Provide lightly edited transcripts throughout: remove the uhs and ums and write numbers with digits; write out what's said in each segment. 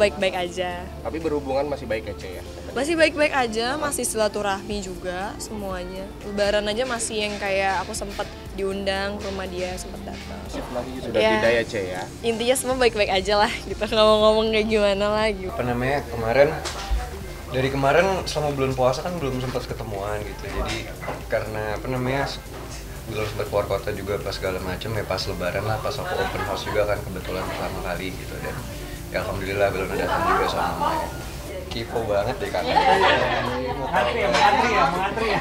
baik-baik aja. Tapi berhubungan masih baik ya, Ce ya? Masih baik-baik aja, masih silaturahmi juga semuanya. Lebaran aja masih yang kayak aku sempet diundang ke rumah dia, sempet datang. Sudah tidak ya, Ce ya? Intinya semua baik-baik aja lah gitu, nggak mau ngomong kayak gimana lagi. Apa namanya, dari kemarin selama bulan puasa kan belum sempat ketemuan gitu. Jadi karena apa namanya, belum sempat keluar kota juga pas segala macam ya, pas lebaran lah, pas aku open house juga kan kebetulan pertama kali gitu. Dan ya alhamdulillah belum datang juga sama mamanya. Kipo banget deh kakak. Mengantri ya.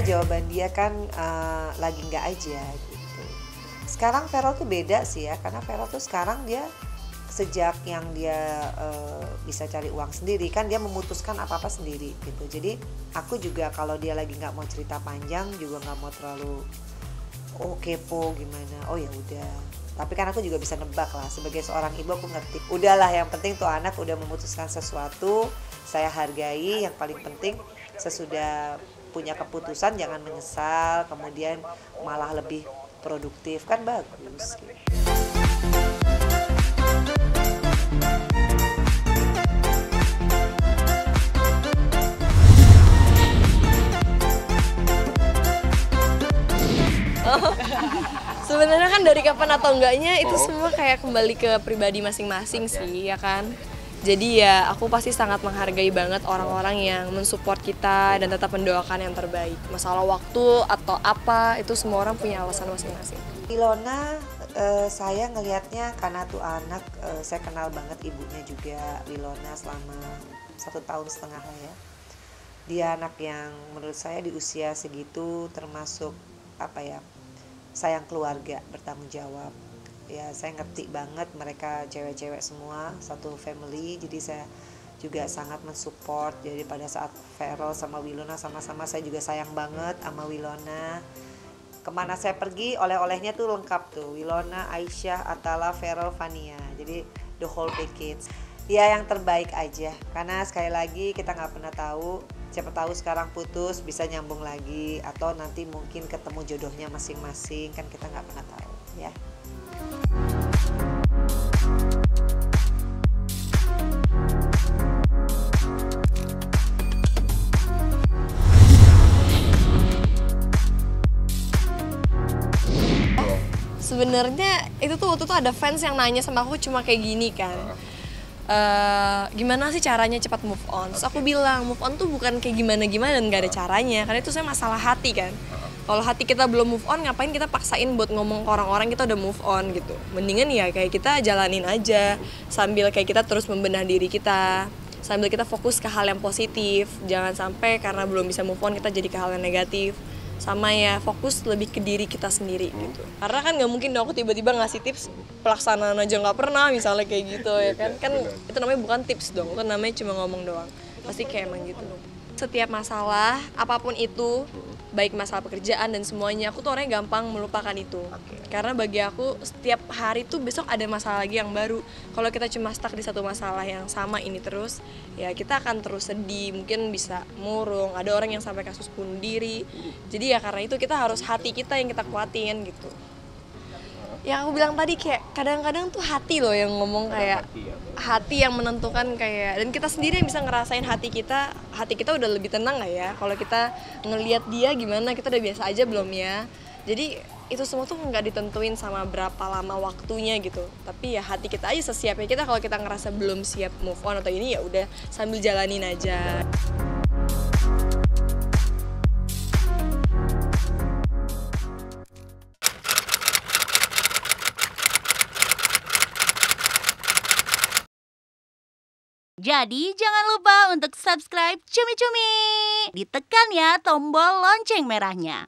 Jawaban dia kan lagi nggak aja gitu. Sekarang Feral tuh beda sih ya, karena Feral tuh sekarang dia sejak yang dia bisa cari uang sendiri kan dia memutuskan apa-apa sendiri gitu. Jadi aku juga kalau dia lagi nggak mau cerita panjang juga nggak mau terlalu kepo gimana. Oh ya udah. Tapi kan aku juga bisa nebak lah, sebagai seorang ibu aku ngerti. Udahlah, yang penting tuh anak udah memutuskan sesuatu, saya hargai. Yang paling penting sesudah punya keputusan jangan menyesal, kemudian malah lebih produktif, kan bagus gitu. Sebenarnya kan dari kapan atau enggaknya itu semua kayak kembali ke pribadi masing-masing sih, ya kan. Jadi ya aku pasti sangat menghargai banget orang-orang yang mensupport kita dan tetap mendoakan yang terbaik. Masalah waktu atau apa, itu semua orang punya alasan masing-masing. Ilona saya ngelihatnya karena tuh anak, saya kenal banget ibunya juga, Ilona selama 1,5 tahun lah ya. Dia anak yang menurut saya di usia segitu termasuk apa ya, sayang keluarga, bertanggung jawab. Ya saya ngerti banget mereka cewek-cewek semua, satu family, jadi saya juga sangat mensupport. Jadi pada saat Feral sama Wilona sama-sama, saya juga sayang banget sama Wilona. Kemana saya pergi, oleh-olehnya tuh lengkap tuh, Wilona, Aisyah, Atala, Feral, Fania. Jadi the whole package. Ya yang terbaik aja, karena sekali lagi kita nggak pernah tahu, siapa tahu sekarang putus bisa nyambung lagi, atau nanti mungkin ketemu jodohnya masing-masing, kan kita nggak pernah tahu ya. Sebenarnya itu tuh waktu itu ada fans yang nanya sama aku cuma kayak gini kan, gimana sih caranya cepat move on? Terus aku bilang move on tuh bukan kayak gimana-gimana dan gak ada caranya, karena itu saya masalah hati kan. Kalau hati kita belum move on, ngapain kita paksain buat ngomong ke orang-orang kita udah move on gitu. Mendingan ya kayak kita jalanin aja, sambil kayak kita terus membenah diri kita, sambil kita fokus ke hal yang positif. Jangan sampai karena belum bisa move on kita jadi ke hal yang negatif. Sama ya fokus lebih ke diri kita sendiri gitu. Karena kan nggak mungkin dong aku tiba-tiba ngasih tips pelaksanaan aja nggak pernah misalnya kayak gitu ya kan itu namanya bukan tips dong, itu namanya cuma ngomong doang. Pasti kayak emang gitu. Setiap masalah apapun itu, baik masalah pekerjaan dan semuanya, aku tuh orangnya gampang melupakan itu. Karena bagi aku setiap hari tuh besok ada masalah lagi yang baru. Kalau kita cuma stuck di satu masalah yang sama ini terus, ya kita akan terus sedih, mungkin bisa murung, ada orang yang sampai kasus bunuh diri. Jadi ya karena itu kita harus hati kita yang kita kuatin gitu. Yang aku bilang tadi kayak kadang-kadang tuh hati loh yang ngomong, kayak hati yang menentukan kayak, dan kita sendiri yang bisa ngerasain hati kita udah lebih tenang gak ya kalau kita ngelihat dia gimana, kita udah biasa aja belum ya. Jadi itu semua tuh nggak ditentuin sama berapa lama waktunya gitu, tapi ya hati kita aja sesiapnya kita. Kalau kita ngerasa belum siap move on atau ini, ya udah sambil jalanin aja. Jadi jangan lupa untuk subscribe Cumi Cumi. Ditekan ya tombol lonceng merahnya.